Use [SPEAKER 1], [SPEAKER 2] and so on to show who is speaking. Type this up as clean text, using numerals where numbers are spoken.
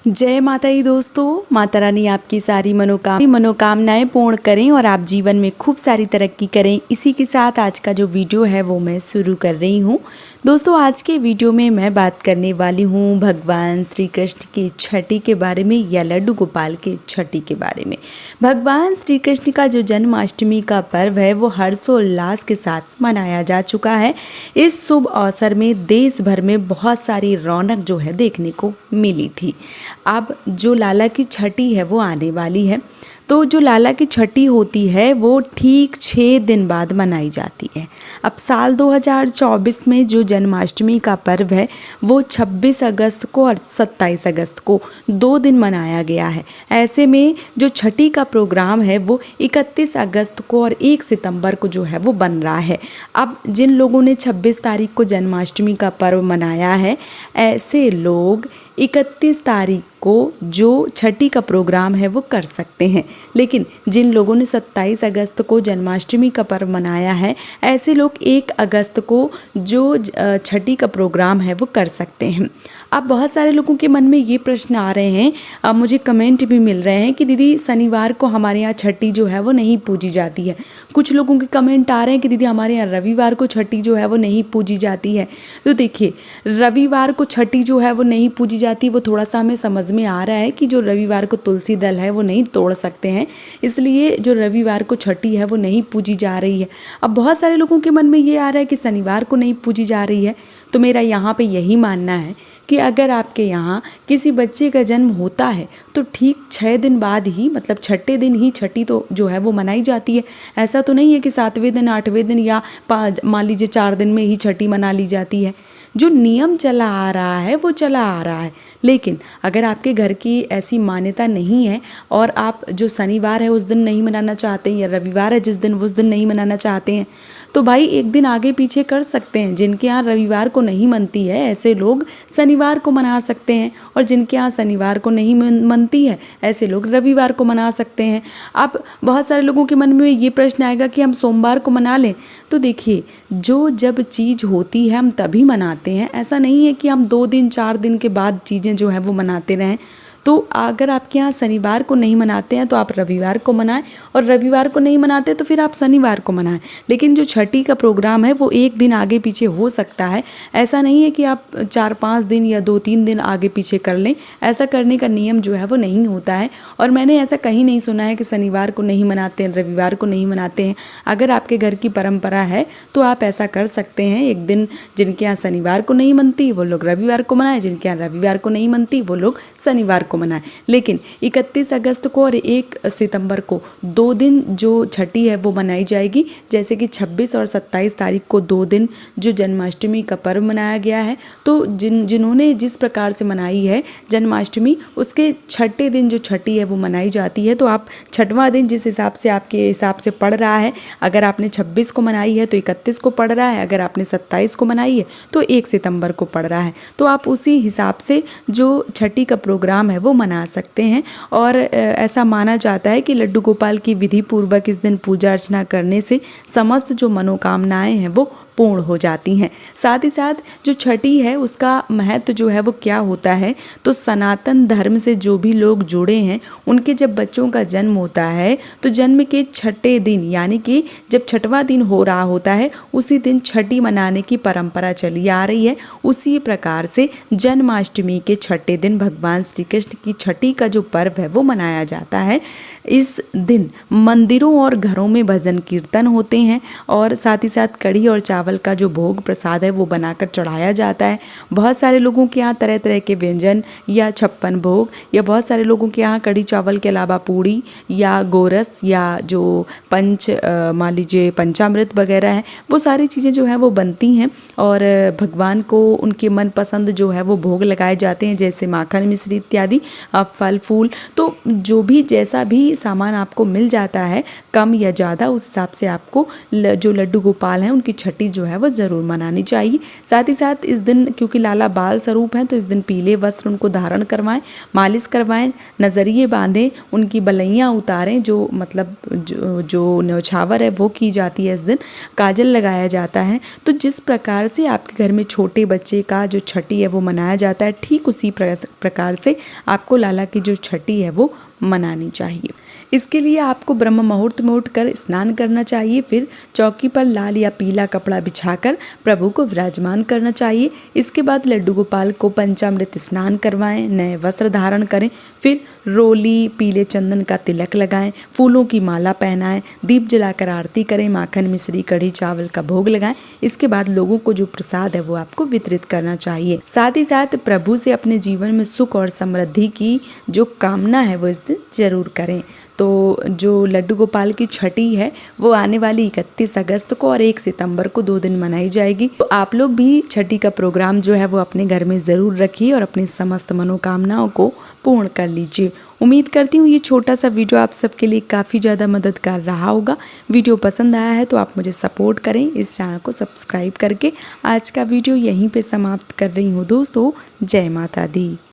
[SPEAKER 1] जय माता दी दोस्तों। माता रानी आपकी सारी मनोकामनाएं पूर्ण करें और आप जीवन में खूब सारी तरक्की करें। इसी के साथ आज का जो वीडियो है वो मैं शुरू कर रही हूँ। दोस्तों आज के वीडियो में मैं बात करने वाली हूँ भगवान श्री कृष्ण की छठी के बारे में या लड्डू गोपाल के छठी के बारे में। भगवान श्री कृष्ण का जो जन्माष्टमी का पर्व है वो हर्षोल्लास के साथ मनाया जा चुका है। इस शुभ अवसर में देश भर में बहुत सारी रौनक जो है देखने को मिली थी। अब जो लाला की छठी है वो आने वाली है, तो जो लाला की छठी होती है वो ठीक 6 दिन बाद मनाई जाती है। अब साल 2024 में जो जन्माष्टमी का पर्व है वो 26 अगस्त को और 27 अगस्त को 2 दिन मनाया गया है। ऐसे में जो छठी का प्रोग्राम है वो 31 अगस्त को और 1 सितंबर को जो है वो बन रहा है। अब जिन लोगों ने 26 तारीख को जन्माष्टमी का पर्व मनाया है, ऐसे लोग 31 तारीख को जो छठी का प्रोग्राम है वो कर सकते हैं। लेकिन जिन लोगों ने 27 अगस्त को जन्माष्टमी का पर्व मनाया है, ऐसे लोग 1 अगस्त को जो छठी का प्रोग्राम है वो कर सकते हैं। अब बहुत सारे लोगों के मन में ये प्रश्न आ रहे हैं, अब मुझे कमेंट भी मिल रहे हैं कि दीदी शनिवार को हमारे यहाँ छठी जो है वो नहीं पूजी जाती है। कुछ लोगों के कमेंट आ रहे हैं कि दीदी हमारे यहाँ रविवार को छठी जो है वो नहीं पूजी जाती है। तो देखिए, रविवार को छठी जो है वो नहीं पूजी जाती, वो थोड़ा सा हमें समझ में आ रहा है कि जो रविवार को तुलसी दल है वो नहीं तोड़ सकते हैं, इसलिए जो रविवार को छठी है वो नहीं पूजी जा रही है। अब बहुत सारे लोगों के मन में ये आ रहा है कि शनिवार को नहीं पूजी जा रही है, तो मेरा यहाँ पे यही मानना है कि अगर आपके यहाँ किसी बच्चे का जन्म होता है तो ठीक 6 दिन बाद ही, मतलब छठे दिन ही छठी तो जो है वो मनाई जाती है। ऐसा तो नहीं है कि 7वें दिन 8वें दिन या मान लीजिए 4 दिन में ही छठी मना ली जाती है। जो नियम चला आ रहा है वो चला आ रहा है। लेकिन अगर आपके घर की ऐसी मान्यता नहीं है और आप जो शनिवार है उस दिन नहीं मनाना चाहते हैं या रविवार है जिस दिन उस दिन नहीं मनाना चाहते हैं, तो भाई एक दिन आगे पीछे कर सकते हैं। जिनके यहाँ रविवार को नहीं मनती है ऐसे लोग शनिवार को मना सकते हैं, और जिनके यहाँ शनिवार को नहीं मनती है ऐसे लोग रविवार को मना सकते हैं। अब बहुत सारे लोगों के मन में ये प्रश्न आएगा कि हम सोमवार को मना लें। तो देखिए, जो जब चीज़ होती है हम तभी मनाते हैं, ऐसा नहीं है कि हम 2 दिन 4 दिन के बाद चीज़ें जो है वो मनाते रहें। तो अगर आपके यहाँ शनिवार को नहीं मनाते हैं तो आप रविवार को मनाएं, और रविवार को नहीं मनाते तो फिर आप शनिवार को मनाएं। लेकिन जो छठी का प्रोग्राम है वो 1 दिन आगे पीछे हो सकता है। ऐसा नहीं है कि आप 4-5 दिन या 2-3 दिन आगे पीछे कर लें। ऐसा करने का नियम जो है वो नहीं होता है, और मैंने ऐसा कहीं नहीं सुना है कि शनिवार को नहीं मनाते हैं, रविवार को नहीं मनाते हैं। अगर आपके घर की परंपरा है तो आप ऐसा कर सकते हैं। एक दिन जिनके यहाँ शनिवार को नहीं मनती वो लोग रविवार को मनाएं, जिनके यहाँ रविवार को नहीं मनती वो लोग शनिवार को मनाएं। लेकिन 31 अगस्त को और 1 सितंबर को 2 दिन जो छठी है वो मनाई जाएगी। जैसे कि 26 और 27 तारीख को 2 दिन जो जन्माष्टमी का पर्व मनाया गया है, तो जिन्होंने जिस प्रकार से मनाई है जन्माष्टमी, उसके छठे दिन जो छठी है वो मनाई जाती है। तो आप छठवां दिन जिस हिसाब से आपके हिसाब से पड़ रहा है, अगर आपने 26 को मनाई है तो 31 को पड़ रहा है, अगर आपने 27 को मनाई है तो 1 सितंबर को पड़ रहा है। तो आप उसी हिसाब से जो छठी का प्रोग्राम है वो मना सकते हैं। और ऐसा माना जाता है कि लड्डू गोपाल की विधि पूर्वक इस दिन पूजा अर्चना करने से समस्त जो मनोकामनाएं हैं वो पूर्ण हो जाती हैं। साथ ही साथ जो छठी है उसका महत्व जो है वो क्या होता है, तो सनातन धर्म से जो भी लोग जुड़े हैं उनके जब बच्चों का जन्म होता है तो जन्म के छठे दिन, यानी कि जब छठवां दिन हो रहा होता है उसी दिन छठी मनाने की परंपरा चली आ रही है। उसी प्रकार से जन्माष्टमी के छठे दिन भगवान श्री कृष्ण की छठी का जो पर्व है वो मनाया जाता है। इस दिन मंदिरों और घरों में भजन कीर्तन होते हैं, और साथ ही साथ कढ़ी और चावल का जो भोग प्रसाद है वो बनाकर चढ़ाया जाता है। बहुत सारे लोगों के यहाँ तरह तरह के व्यंजन या 56 भोग, या बहुत सारे लोगों के यहाँ कढ़ी चावल के अलावा पूड़ी या गोरस या जो मान लीजिए पंचामृत वगैरह है, वो सारी चीज़ें जो है वो बनती हैं। और भगवान को उनके मनपसंद जो है वो भोग लगाए जाते हैं, जैसे माखन मिश्री इत्यादि, फल फूल। तो जो भी जैसा भी सामान आपको मिल जाता है कम या ज़्यादा, उस हिसाब से आपको जो लड्डू गोपाल हैं उनकी छठी जो है वो ज़रूर मनानी चाहिए। साथ ही साथ इस दिन क्योंकि लाला बाल स्वरूप हैं तो इस दिन पीले वस्त्र उनको धारण करवाएं, मालिश करवाएं, नज़रिए बांधें, उनकी बलैयाँ उतारें, जो मतलब जो न्यौछावर है वो की जाती है इस दिन, काजल लगाया जाता है। तो जिस प्रकार से आपके घर में छोटे बच्चे का जो छठी है वो मनाया जाता है, ठीक उसी प्रकार से आपको लाला की जो छठी है वो मनानी चाहिए। इसके लिए आपको ब्रह्म मुहूर्त में उठकर स्नान करना चाहिए, फिर चौकी पर लाल या पीला कपड़ा बिछाकर प्रभु को विराजमान करना चाहिए। इसके बाद लड्डू गोपाल को पंचामृत स्नान करवाएं, नए वस्त्र धारण करें, फिर रोली पीले चंदन का तिलक लगाएं, फूलों की माला पहनाएं, दीप जलाकर आरती करें, माखन मिश्री कढ़ी चावल का भोग लगाएं। इसके बाद लोगों को जो प्रसाद है वो आपको वितरित करना चाहिए। साथ ही साथ प्रभु से अपने जीवन में सुख और समृद्धि की जो कामना है वो इस दिन जरूर करें। तो जो लड्डू गोपाल की छठी है वो आने वाली 31 अगस्त को और 1 सितंबर को 2 दिन मनाई जाएगी। तो आप लोग भी छठी का प्रोग्राम जो है वो अपने घर में ज़रूर रखिए और अपनी समस्त मनोकामनाओं को पूर्ण कर लीजिए। उम्मीद करती हूँ ये छोटा सा वीडियो आप सबके लिए काफ़ी ज़्यादा मददगार रहा होगा। वीडियो पसंद आया है तो आप मुझे सपोर्ट करें, इस चैनल को सब्सक्राइब करके। आज का वीडियो यहीं पे समाप्त कर रही हूँ दोस्तों। जय माता दी।